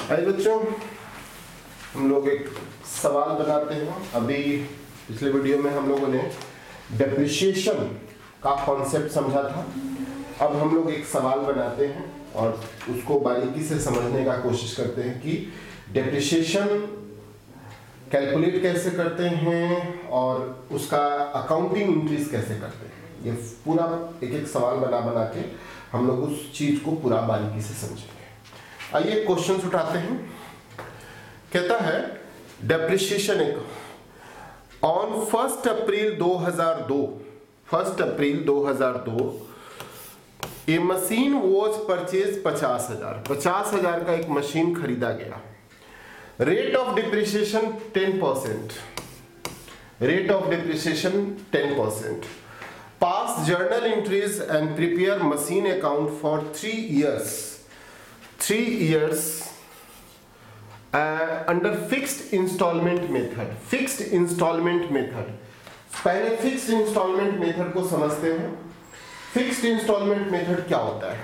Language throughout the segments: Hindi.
हाय बच्चों, हम लोग एक सवाल बनाते हैं। अभी पिछले वीडियो में हम लोगों ने डेप्रिसिएशन का कॉन्सेप्ट समझा था। अब हम लोग एक सवाल बनाते हैं और उसको बारीकी से समझने का कोशिश करते हैं कि डेप्रिसिएशन कैलकुलेट कैसे करते हैं और उसका अकाउंटिंग एंट्रीज कैसे करते हैं। ये पूरा एक एक सवाल बना बना के हम लोग उस चीज को पूरा बारीकी से समझेंगे। आइए क्वेश्चंस उठाते हैं। कहता है डेप्रिसिएशन एक on 1 April 2002 a machine was purchase 50,000 का एक मशीन खरीदा गया। Rate of depreciation 10%। Pass journal entries and prepare machine account for 3 years under fixed installment method. पहले फिक्स्ड इंस्टॉलमेंट मेथड को समझते हैं। फिक्स्ड इंस्टॉलमेंट मेथड क्या होता है?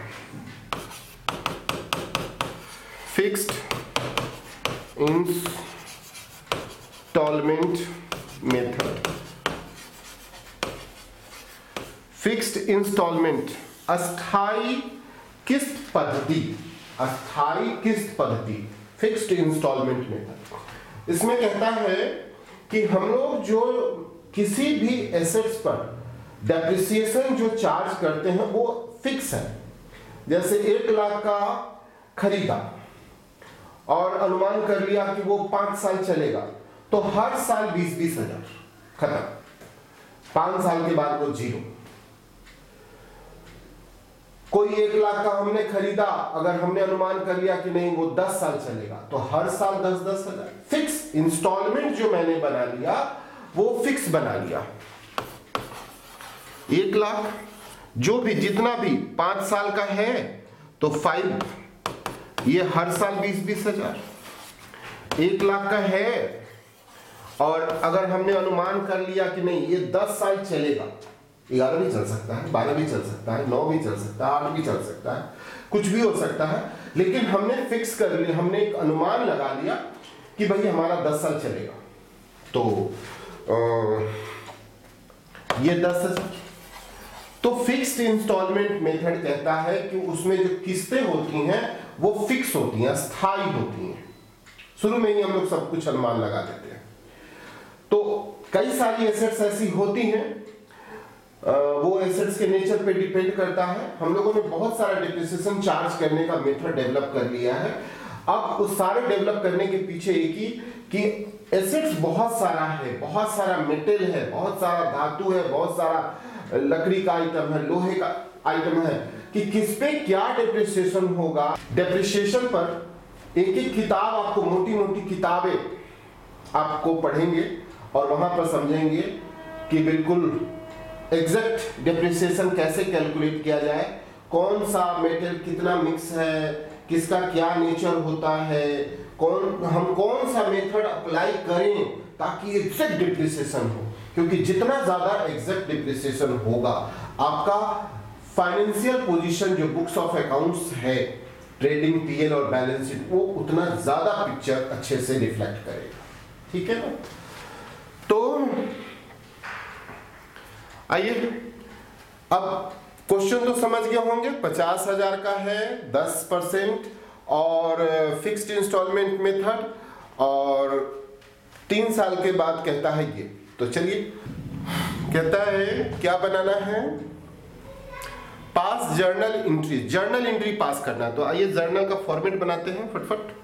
फिक्स्ड इंस्टॉलमेंट अस्थाई किस्त पद्धति फिक्स्ड इंस्टॉलमेंट मेथड। इसमें कहता है कि हम लोग जो किसी भी एसेट्स पर डेप्रिसिएशन जो चार्ज करते हैं वो फिक्स है। जैसे 1 लाख का खरीदा और अनुमान कर लिया कि वो 5 साल चलेगा, तो हर साल 20-20 हजार खत्म। 5 साल के बाद वो 0। कोई 1 लाख का हमने खरीदा, अगर हमने अनुमान कर लिया कि नहीं वो 10 साल चलेगा, तो हर साल 10-10 हजार। फिक्स इंस्टॉलमेंट जो मैंने बना लिया वो फिक्स बना लिया। 1 लाख जो भी जितना भी 5 साल का है तो 5, ये हर साल 20-20 हजार। 1 लाख का है और अगर हमने अनुमान कर लिया कि नहीं ये 10 साल चलेगा, 11 भी चल सकता है, 12 भी चल सकता है, 9 भी चल सकता है, 8 भी चल सकता है, कुछ भी हो सकता है, लेकिन हमने फिक्स कर लिया, हमने एक अनुमान लगा लिया कि भाई हमारा 10 साल चलेगा। तो ये 10,000। तो फिक्स्ड इंस्टॉलमेंट मेथड कहता है कि उसमें जो किस्तें होती हैं वो फिक्स होती हैं, स्थायी होती हैं। शुरू में ही हम लोग सब कुछ अनुमान लगा देते हैं। तो कई सारी एसेट्स ऐसी होती हैं, वो एसेट्स के नेचर पे डिपेंड करता है। हम लोगों ने बहुत सारा डिप्रिसिएशन चार्ज करने का मेथड डेवलप कर लिया है। अब उस सारे डेवलप करने के पीछे एक ही कि एसेट्स बहुत सारा है, बहुत सारा मेटल है, बहुत सारा धातु है, बहुत सारा लकड़ी का आइटम है, लोहे का आइटम है, कि किस पे क्या डिप्रिसिएशन होगा। डिप्रिसिएशन पर एक एक किताब आपको, मोटी मोटी किताबें आपको पढ़ेंगे और वहां पर समझेंगे कि बिल्कुल एग्जैक्ट डिप्रिसिएशन कैसे कैलकुलेट किया जाए, कौन सा मेटल कितना मिक्स है, किसका क्या नेचर होता है, हम कौन सा मेथड अप्लाई करें ताकि एग्जैक्ट डिप्रिसिएशन हो। क्योंकि जितना ज्यादा एग्जैक्ट डिप्रिसिएशन होगा, आपका फाइनेंशियल पोजीशन जो बुक्स ऑफ अकाउंट्स है, ट्रेडिंग, पीएल और बैलेंस शीट, वो उतना ज्यादा पिक्चर अच्छे से रिफ्लेक्ट करेगा। ठीक है ना? तो आइए, अब क्वेश्चन तो समझ गए होंगे। 50,000 का है, 10% और फिक्स्ड इंस्टॉलमेंट मेथड, और 3 साल के बाद कहता है ये। तो चलिए, कहता है क्या बनाना है? पास जर्नल एंट्री पास करना है। तो आइए जर्नल का फॉर्मेट बनाते हैं फटफट।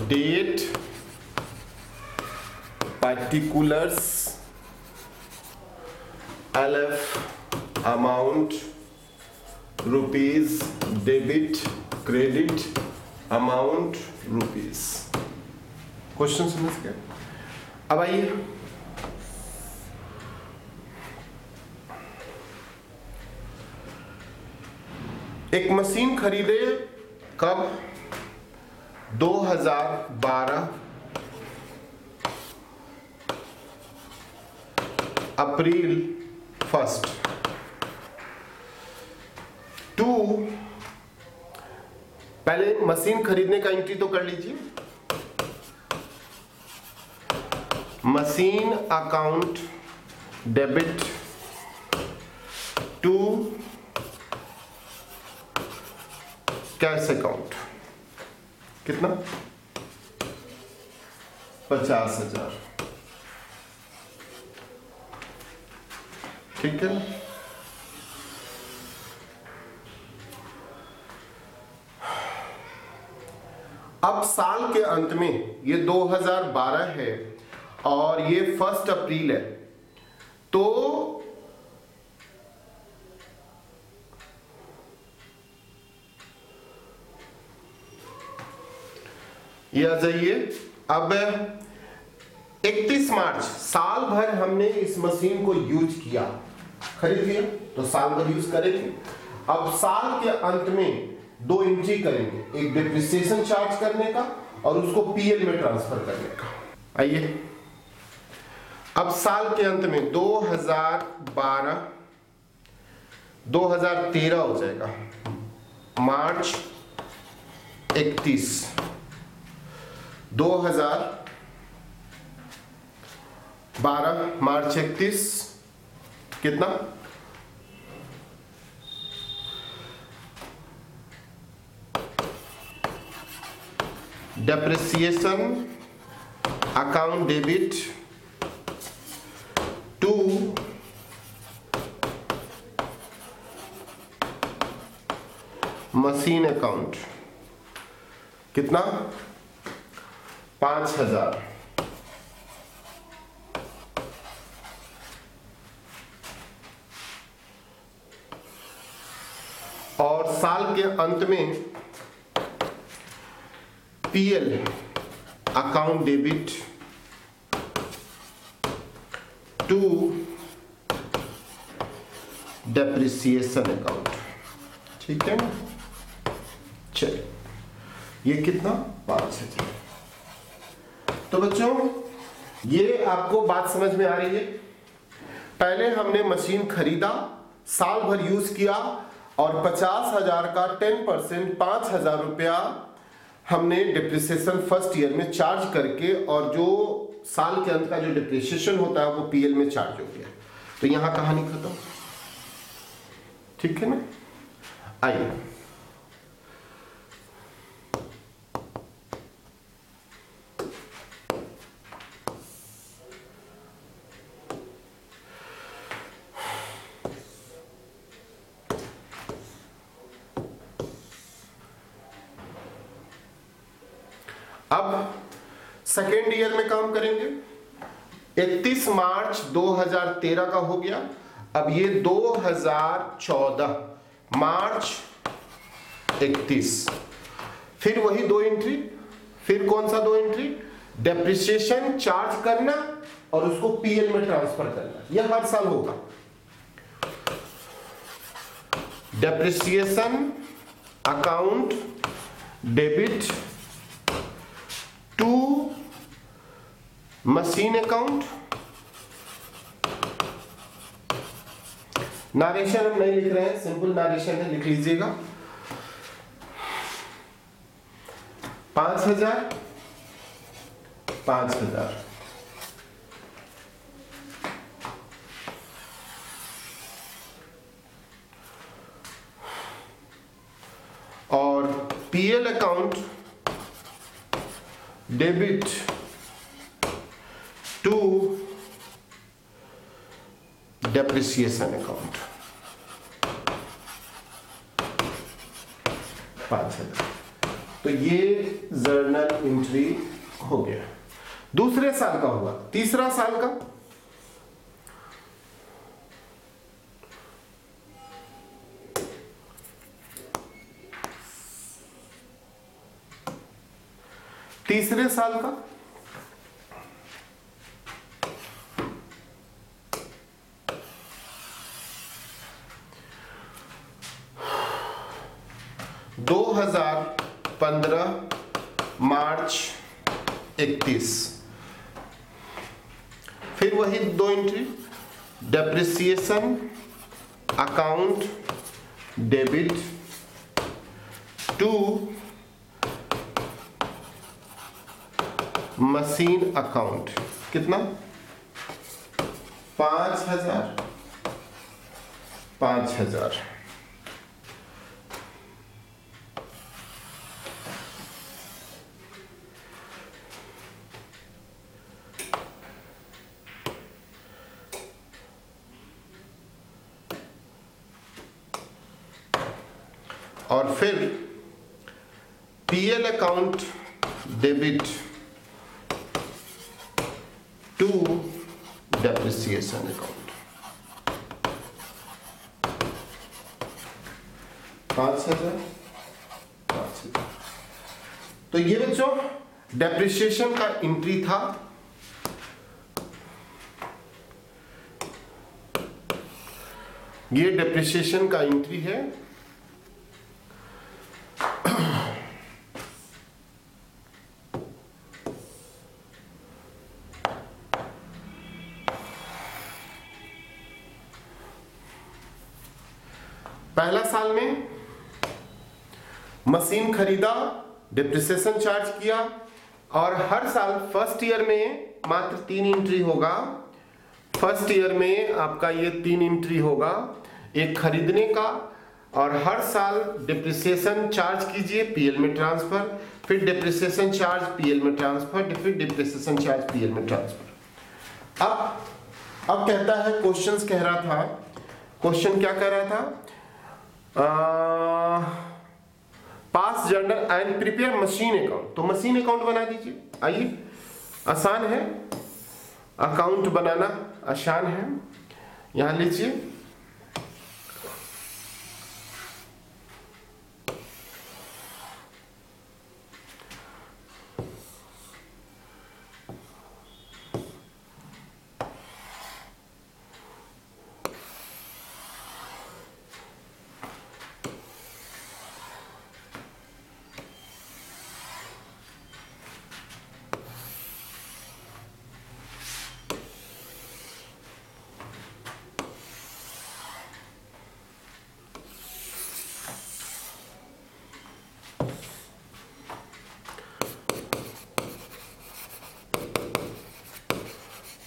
Date particulars LF amount rupees debit credit amount rupees। Question समझ गए? अब आइए एक मशीन खरीदे कब? 2012 अप्रैल 1 टू, पहले मशीन खरीदने का एंट्री तो कर लीजिए। Machine account debit to cash account, कितना? 50,000। ठीक है। अब साल के अंत में ये 2012 है और ये 1 अप्रैल है, तो ये आ जाइए। अब 31 मार्च, साल भर हमने इस मशीन को यूज किया, खरीद लिया तो साल भर यूज करेंगे। अब साल के अंत में 2 एंट्री करेंगे, एक डिप्रिसिएशन चार्ज करने का और उसको पीएल में ट्रांसफर करने का। आइए अब साल के अंत में 2012 2013 हो जाएगा, मार्च 31 2012 मार्च 31 कितना? Depreciation account debit to machine account, कितना? 5,000। और साल के अंत में PL account debit to depreciation account. ठीक है ना? चलिए ये कितना? 5,000। तो बच्चों ये आपको बात समझ में आ रही है? पहले हमने मशीन खरीदा, साल भर यूज किया और 50,000 का 10% 5,000 रुपया हमने डिप्रिसिएशन फर्स्ट ईयर में चार्ज करके, और जो साल के अंत का जो डिप्रिसिएशन होता है वो पीएल में चार्ज हो गया। तो यहां कहानी खत्म। ठीक है ना? आइए अब सेकेंड ईयर में काम करेंगे। 31 मार्च 2013 का हो गया। अब ये 2014 मार्च 31, फिर वही 2 एंट्री। फिर कौन सा 2 एंट्री? डेप्रिसिएशन चार्ज करना और उसको पीएल में ट्रांसफर करना। यह हर साल होगा। Depreciation account debit to machine account. Narration हम नहीं लिख रहे हैं, सिंपल नारेशन है, लिख लीजिएगा। 5,000 5,000 और PL account debit to depreciation account 5,000। तो ये जर्नल एंट्री हो गया। दूसरे साल का हुआ, तीसरा साल का तीसरे साल का दो 2015 मार्च 31, फिर वही दो entry, depreciation account debit to machine account, कितना 5,000 5,000। और फिर PL account debit to depreciation account 5,000 5,000। तो ये बच्चों डेप्रिसिएशन का एंट्री था। ये डेप्रिसिएशन का एंट्री है। पहला साल में मशीन खरीदा, डिप्रिसिएशन चार्ज किया, और हर साल फर्स्ट ईयर में मात्र 3 एंट्री होगा। फर्स्ट ईयर में आपका ये 3 एंट्री होगा, एक खरीदने का, और हर साल डिप्रिसिएशन चार्ज कीजिए, पीएल में ट्रांसफर, फिर डिप्रिसिएशन चार्ज पीएल में ट्रांसफर, फिर डिप्रिसिएशन चार्ज पीएल में ट्रांसफर। अब कहता है, क्वेश्चंस कह रहा था, क्वेश्चन क्या कह रहा था, पास journal and prepare machine account. तो मशीन अकाउंट बना दीजिए, आइए, आसान है, अकाउंट बनाना आसान है। यहां लीजिए,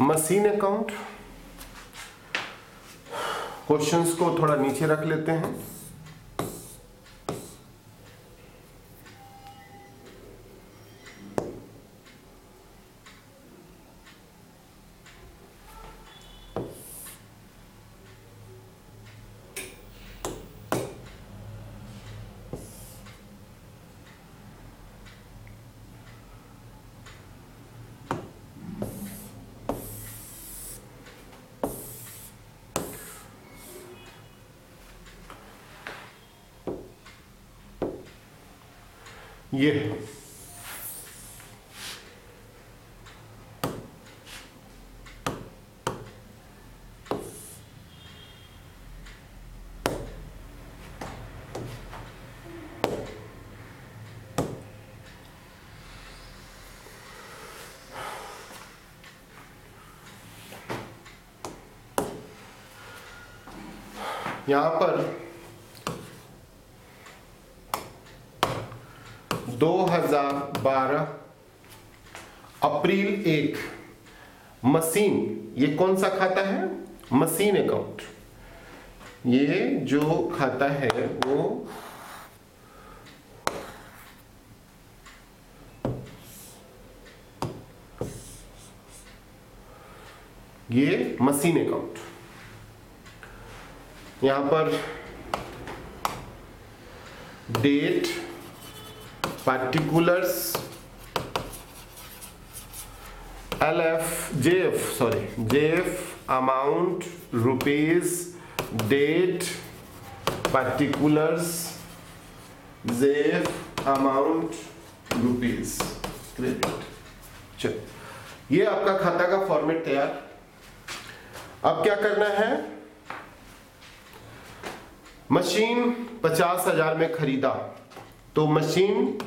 मशीन अकाउंट। क्वेश्चंस को थोड़ा नीचे रख लेते हैं। ये यहां पर 2012 अप्रैल 1 मशीन, ये कौन सा खाता है, मशीन अकाउंट। ये जो खाता है वो ये मशीन अकाउंट। यहां पर date, particulars, JF amount rupees, date, particulars, JF amount rupees, credit। चलो, ये आपका खाता का फॉर्मेट तैयार। अब क्या करना है, मशीन 50,000 में खरीदा तो मशीन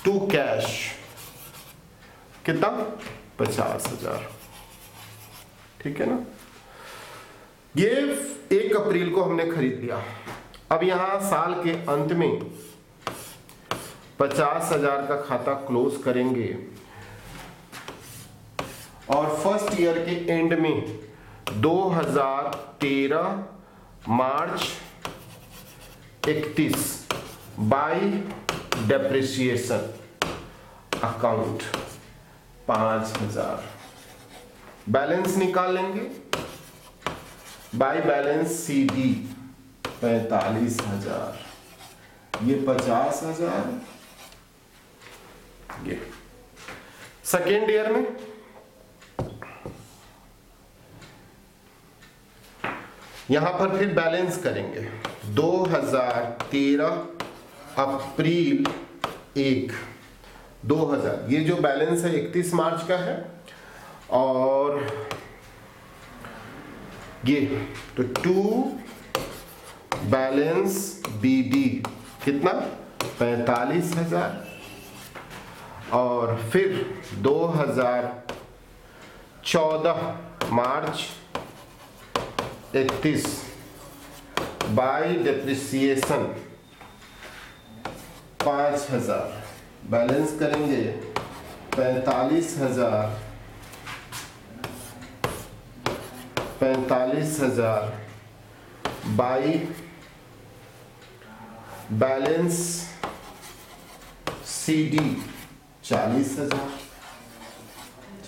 टू कैश कितना, 50,000, ठीक है ना। ये 1 अप्रैल को हमने खरीद लिया। अब यहां साल के अंत में 50,000 का खाता क्लोज करेंगे और फर्स्ट ईयर के एंड में 2013 मार्च 31 बाई डेप्रिसिएशन अकाउंट 5,000 बैलेंस निकाल लेंगे। बाई बैलेंस CD 45,000, ये 50,000, ये सेकेंड ईयर में यहां पर फिर बैलेंस करेंगे 2013 अप्रैल 1 2000, ये जो बैलेंस है 31 मार्च का है। और ये तो 2 बैलेंस BD कितना, 45,000। और फिर 2014 मार्च 31 बाई डेप्रिसिएशन 5,000 बैलेंस करेंगे 45,000 बाई बैलेंस CD 40,000,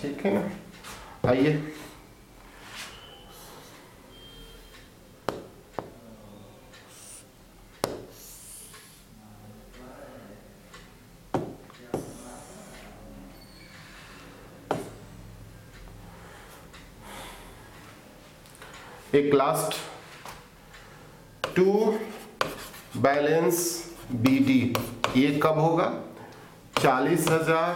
ठीक है ना। आइए एक लास्ट 2 बैलेंस BD, ये कब होगा, 40,000।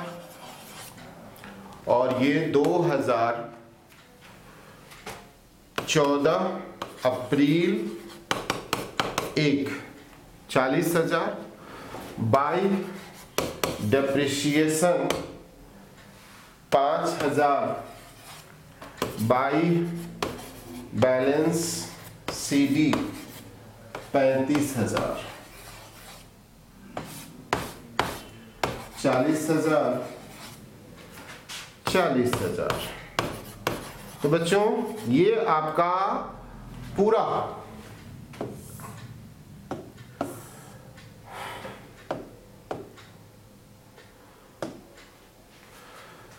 और ये 2014 अप्रैल 1 40,000 by depreciation 5,000 by balance CD 35,000, 40,000 40,000। तो बच्चों ये आपका पूरा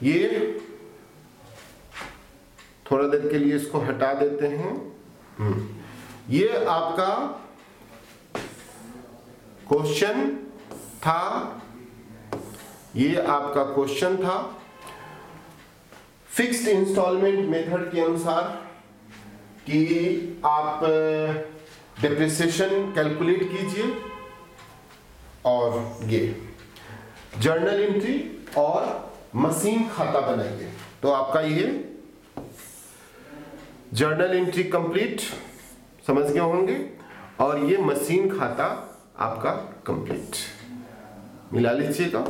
ये थोड़ा देर के लिए इसको हटा देते हैं। ये आपका क्वेश्चन था, ये आपका क्वेश्चन था फिक्स्ड इंस्टॉलमेंट मेथड के अनुसार कि आप डेप्रिसिएशन कैलकुलेट कीजिए और ये जर्नल एंट्री और मशीन खाता बनाइए। तो आपका ये जर्नल एंट्री कंप्लीट समझ गए होंगे और ये मशीन खाता आपका कंप्लीट। मिला लीजिएगा,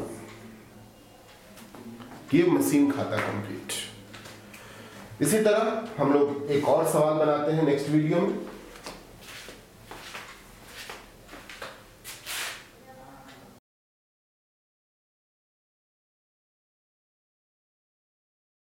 ये मशीन खाता कंप्लीट। इसी तरह हम लोग एक और सवाल बनाते हैं नेक्स्ट वीडियो में।